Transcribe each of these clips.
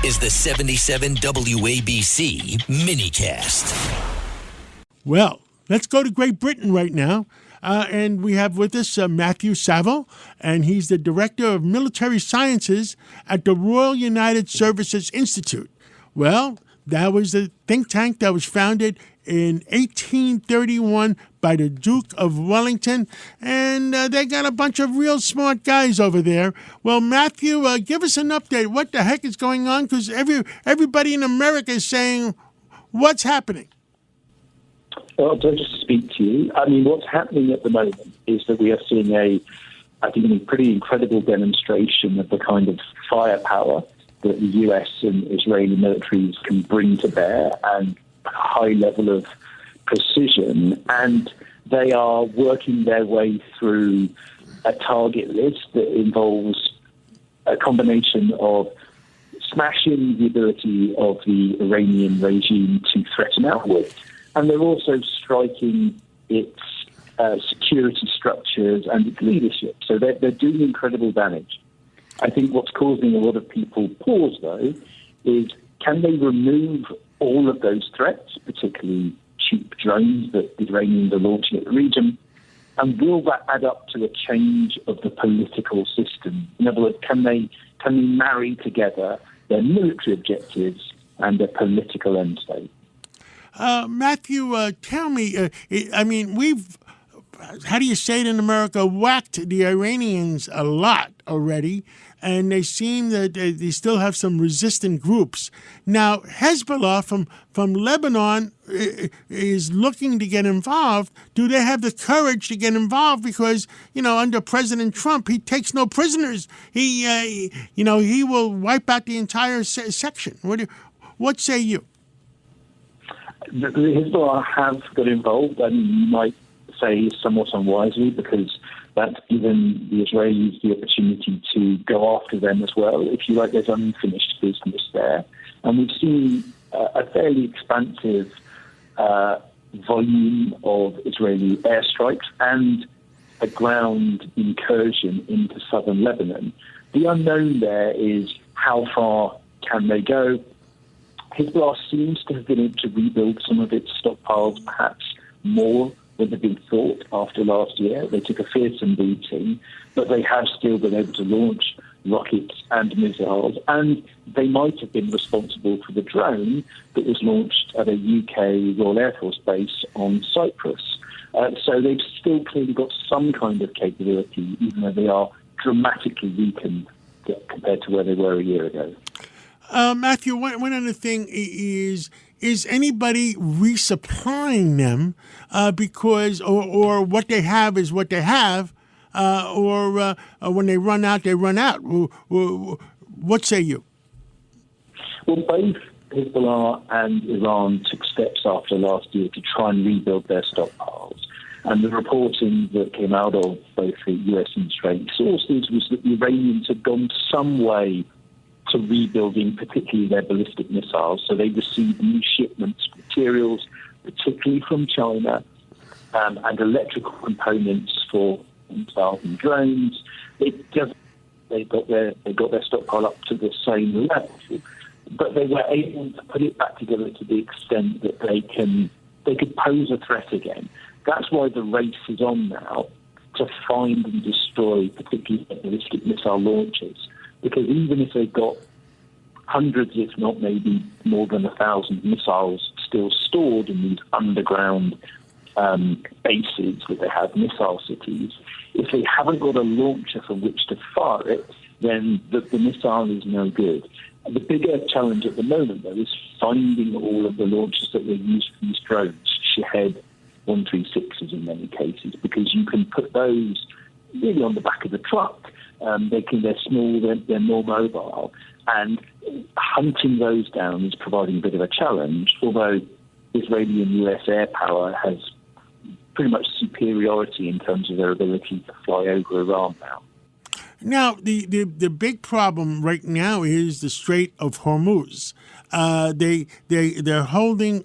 is the 77 WABC minicast. Well, let's go to Great Britain right now. And we have with us Matthew Savill, and he's the Director of Military Sciences at the Royal United Services Institute. Well, that was a think tank that was founded in 1831 by the Duke of Wellington, and they got a bunch of real smart guys over there. Well, Matthew, give us an update. What the heck is going on? Because everybody in America is saying, what's happening? Well, pleasure to speak to you. I mean, what's happening at the moment is that we are seeing a pretty incredible demonstration of the kind of firepower that the US and Israeli militaries can bring to bear and a high level of precision. And they are working their way through a target list that involves a combination of smashing the ability of the Iranian regime to threaten outward. And they're also striking its security structures and its leadership. So they're doing incredible damage. I think what's causing a lot of people pause, though, is can they remove all of those threats, particularly cheap drones that the Iranians are launching at the region, and will that add up to a change of the political system? In other words, can they marry together their military objectives and their political end state? Matthew, tell me, we've, how do you say it in America, whacked the Iranians a lot already, and they seem that they still have some resistant groups. Now, Hezbollah from Lebanon is looking to get involved. Do they have the courage to get involved? Because, under President Trump, he takes no prisoners. He will wipe out the entire section. What say you? The Hezbollah have got involved, and you might say somewhat unwisely, because that's given the Israelis the opportunity to go after them as well. If you like, there's unfinished business there. And we've seen a fairly expansive volume of Israeli airstrikes and a ground incursion into southern Lebanon. The unknown there is how far can they go. Hezbollah seems to have been able to rebuild some of its stockpiles, perhaps more than had been thought after last year. They took a fearsome beating, but they have still been able to launch rockets and missiles, and they might have been responsible for the drone that was launched at a UK Royal Air Force base on Cyprus. So they've still clearly got some kind of capability, even though they are dramatically weakened compared to where they were a year ago. Matthew, one other thing is anybody resupplying them because or what they have is what they have, or when they run out, they run out? What say you? Well, both Hezbollah and Iran took steps after last year to try and rebuild their stockpiles. And the reporting that came out of both the US and Israeli sources was that the Iranians had gone some way to rebuilding, particularly their ballistic missiles. So they received new shipments of materials, particularly from China, and electrical components for missiles and drones. They got their stockpile up to the same level, but they were able to put it back together to the extent that they could pose a threat again. That's why the race is on now to find and destroy particularly ballistic missile launchers. Because even if they've got hundreds, if not maybe more than 1,000 missiles still stored in these underground bases that they have, missile cities, if they haven't got a launcher from which to fire it, then the missile is no good. The bigger challenge at the moment, though, is finding all of the launchers that they use for these drones, Shahed 136s in many cases, because you can put those really on the back of the truck. They're small, they're more mobile, and hunting those down is providing a bit of a challenge, although Israeli and US air power has pretty much superiority in terms of their ability to fly over Iran now. Now, the big problem right now is the Strait of Hormuz. They're holding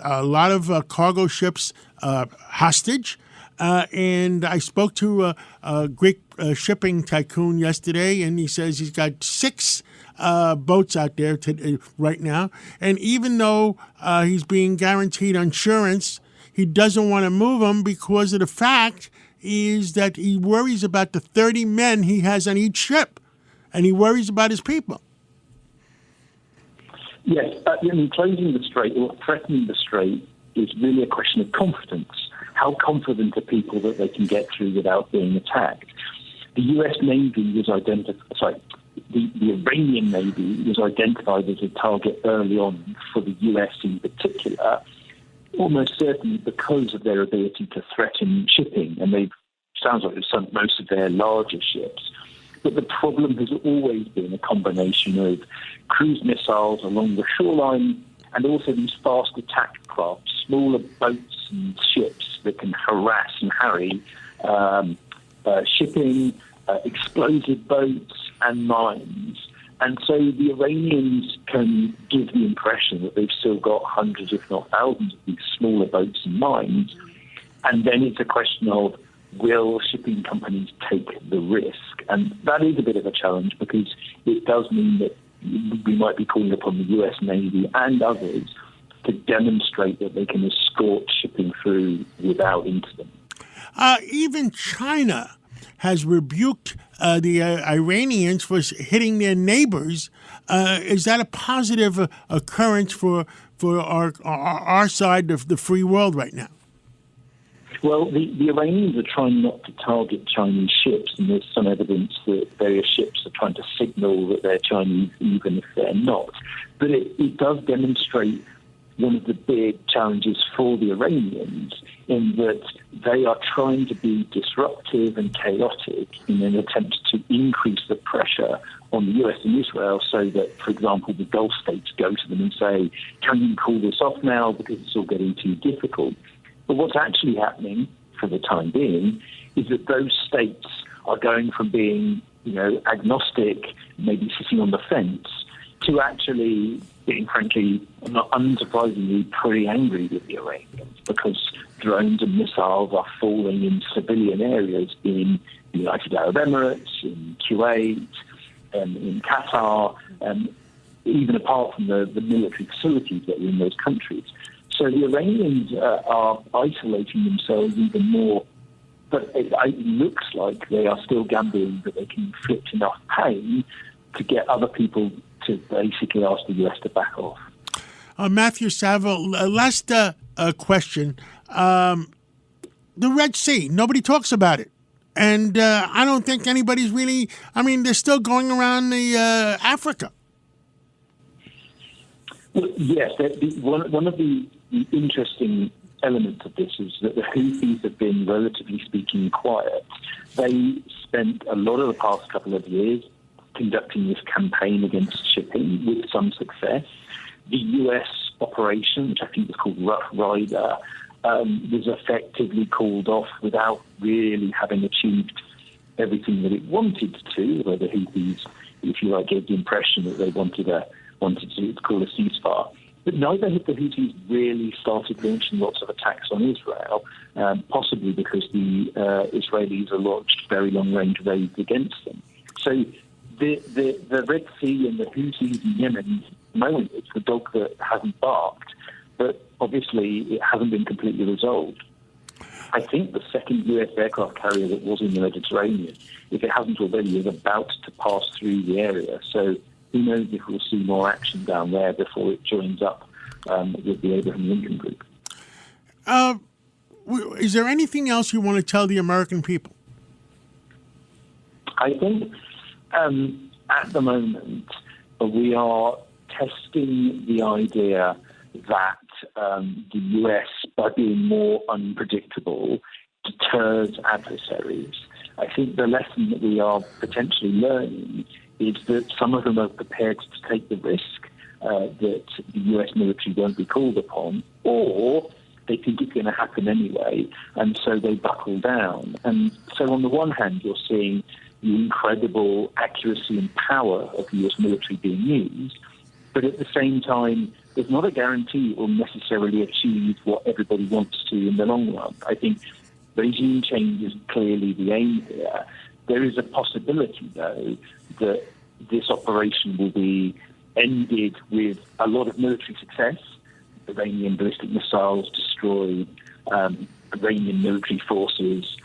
a lot of cargo ships hostage. And I spoke to a Greek shipping tycoon yesterday, and he says he's got 6 boats out there right now. And even though he's being guaranteed insurance, he doesn't want to move them because of the fact is that he worries about the 30 men he has on each ship, and he worries about his people. Yes, closing the strait or threatening the strait is really a question of confidence. How confident are people that they can get through without being attacked? The U.S. Navy was the Iranian Navy was identified as a target early on for the U.S. in particular, almost certainly because of their ability to threaten shipping, and sounds like they've sunk most of their larger ships. But the problem has always been a combination of cruise missiles along the shoreline and also these fast attack craft, smaller boats and ships that can harass and harry shipping, explosive boats and mines. And so the Iranians can give the impression that they've still got hundreds, if not thousands, of these smaller boats and mines. And then it's a question of, will shipping companies take the risk? And that is a bit of a challenge because it does mean that we might be calling upon the US Navy and others to demonstrate that they can escort shipping through without incident. Even China has rebuked the Iranians for hitting their neighbors. Is that a positive occurrence for our side of the free world right now? Well, the Iranians are trying not to target Chinese ships, and there's some evidence that various ships are trying to signal that they're Chinese, even if they're not. But it does demonstrate one of the big challenges for the Iranians in that they are trying to be disruptive and chaotic in an attempt to increase the pressure on the US and Israel so that, for example, the Gulf states go to them and say, can you call this off now because it's all getting too difficult? But what's actually happening for the time being is that those states are going from being, agnostic, maybe sitting on the fence, to actually being, frankly, not unsurprisingly, pretty angry with the Iranians because drones and missiles are falling in civilian areas in the United Arab Emirates, in Kuwait, in Qatar, even apart from the military facilities that are in those countries. So the Iranians are isolating themselves even more, but it looks like they are still gambling that they can inflict enough pain to get other people to basically ask the U.S. to back off. Matthew Savill, last question. The Red Sea, nobody talks about it. And I don't think anybody's really, they're still going around the Africa. Well, yes, one of the interesting elements of this is that the Houthis have been, relatively speaking, quiet. They spent a lot of the past couple of years conducting this campaign against shipping with some success. The US operation, which I think was called Rough Rider, was effectively called off without really having achieved everything that it wanted to, where the Houthis, if you like, gave the impression that they wanted to call a ceasefire. But neither have the Houthis really started launching lots of attacks on Israel, possibly because the Israelis have launched very long-range raids against them. So the Red Sea and the Houthis in Yemen, moment, it's the dog that hasn't barked, but obviously it hasn't been completely resolved. I think the second US aircraft carrier that was in the Mediterranean, if it hasn't already, is about to pass through the area. So who knows if we'll see more action down there before it joins up with the Abraham Lincoln Group. Is there anything else you want to tell the American people? I think at the moment we are testing the idea that the US, by being more unpredictable, deters adversaries. I think the lesson that we are potentially learning is that some of them are prepared to take the risk that the US military won't be called upon, or they think it's going to happen anyway, and so they buckle down. And so on the one hand, you're seeing the incredible accuracy and power of the US military being used, but at the same time, there's not a guarantee it will necessarily achieve what everybody wants to in the long run. I think regime change is clearly the aim here. There is a possibility, though, that this operation will be ended with a lot of military success. Iranian ballistic missiles destroyed, Iranian military forces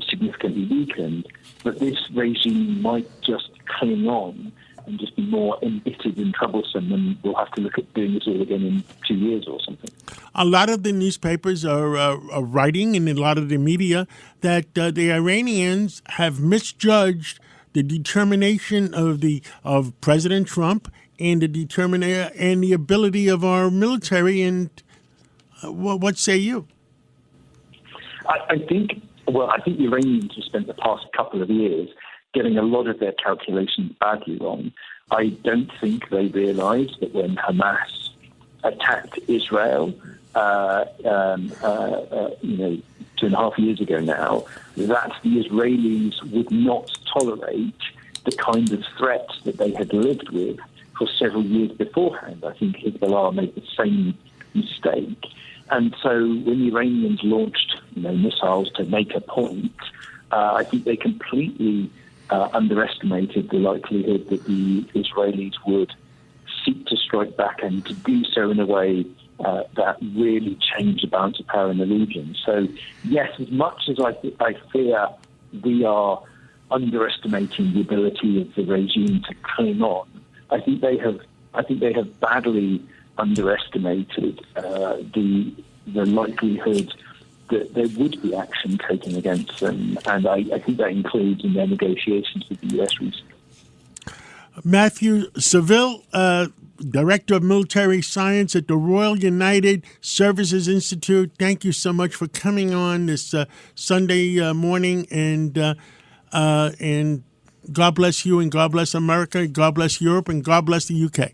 significantly weakened. But this regime might just cling on and just be more embittered and troublesome, and we'll have to look at doing this all again in 2 years or something. A lot of the newspapers are writing, and a lot of the media, that the Iranians have misjudged the determination of President Trump and the ability of our military. And what say you? I think the Iranians have spent the past couple of years getting a lot of their calculations badly wrong. I don't think they realised that when Hamas attacked Israel, 2.5 years ago now, that the Israelis would not tolerate the kind of threats that they had lived with for several years beforehand. I think Hezbollah made the same mistake. And so when the Iranians launched missiles to make a point, I think they completely underestimated the likelihood that the Israelis would seek to strike back, and to do so in a way that really changed the balance of power in the region. So, yes, as much as I fear we are underestimating the ability of the regime to cling on, I think they have badly underestimated the likelihood that there would be action taken against them, and I think that includes in their negotiations with the U.S. recently. Matthew Savill, Director of Military Science at the Royal United Services Institute, thank you so much for coming on this Sunday morning, and God bless you, and God bless America, God bless Europe, and God bless the UK.